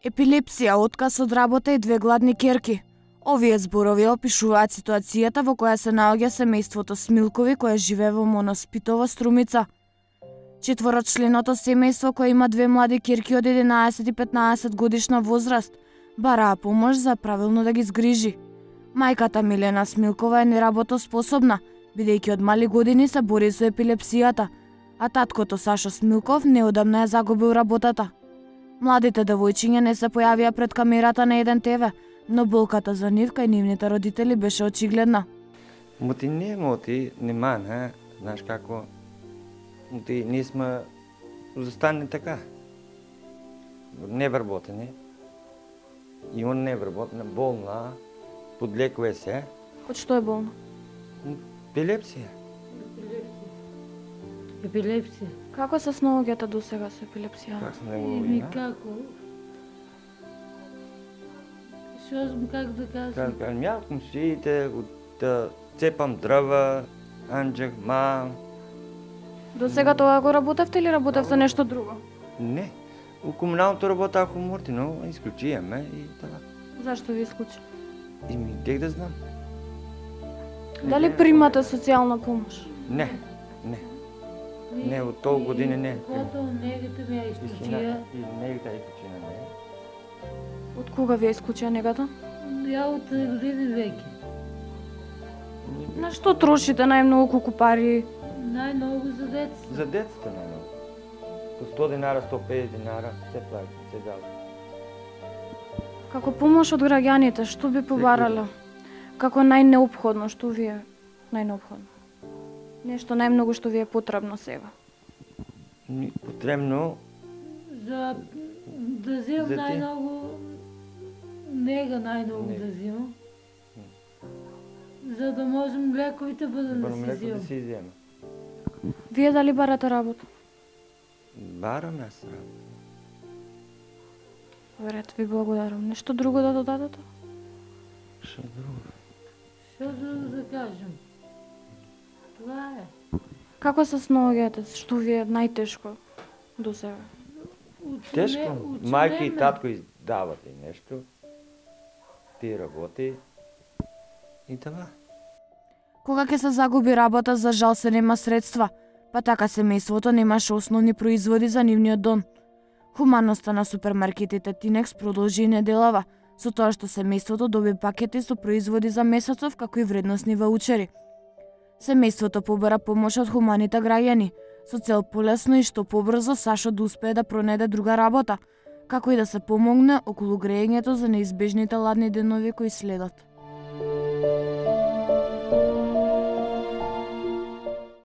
Епилепсија, отказ од работа и две гладни ќерки. Овие зборови опишуваат ситуацијата во која се наоѓа семејството Смилкови кое живее во Моноспитова Струмица. Четворочленото семејство кое има две млади ќерки од 11 и 15 годишна возраст бараа помош за правилно да ги згрижи. Мајката Милена Смилкова е неработоспособна, бидејќи од мали години се бори со епилепсијата, а таткото Сашо Смилков неодамна ја загубил работата. Младите девојчиња не се појавија пред камерата на еден ТВ, но болката за нив кај нивните родители беше очигледна. Мути нема, не, знаеш како, ние сме застани така, невработени, и он невработена, болна, подлекува се. Од што е болна? Епилепсија. Епилепсија. Како се снаоѓате до сега со епилепсија? Как се негови, како? Што знам как да кажам? Мјалкам шиите, цепам дрва, анџак, мам. До сега тоа го работевте или работевте нешто друго? Не, у комуналното работа ако морти, но исклучијаме и така. Зашто ви исклучи? Тек да знам. Дали примате социјална помош? Не. Не, од толку години не. Кото негата ми ја исклучија. И негата ја исклучија, не. Од кога ви е исклучија негата? Ја од години веќе. На што трошите најмногу колку пари? Најмногу за деца. За децата најмногу. По 100 динара, 150 динара, се плати, се дали. Како помош од граѓаните, што би побарале? Како најнеопходно, што ви е најнеопходно? Нешто најмногу што ви е потребно сега? Потребно За да земам За ти? најмногу нега најмногу Нега. да земам. За да можем лековите бъдат да си да вземам. си изема. Вие дали барате работа? Барам аз работа. Верет, ви благодарам. Нешто друго да додадете? Што друго? Што да кажем? Това е. Како се снаоѓате? Што ви е најтешко до сега? Тешко. Мајка и татко издават и нешто. Ти работи. И така. Кога ќе се загуби работа, за жал се нема средства, па така семејството немаше основни производи за нивниот дон. Хуманноста на супермаркетите Тинекс продолжи и неделава, со тоа што семејството доби пакети со производи за месецов, како и вредносни ваучери. Семејството побара помош од хуманите граѓани, со цел полесно и што побрзо Сашо да успее да пронајде друга работа, како и да се помогне околу грејењето за неизбежните ладни денови кои следат.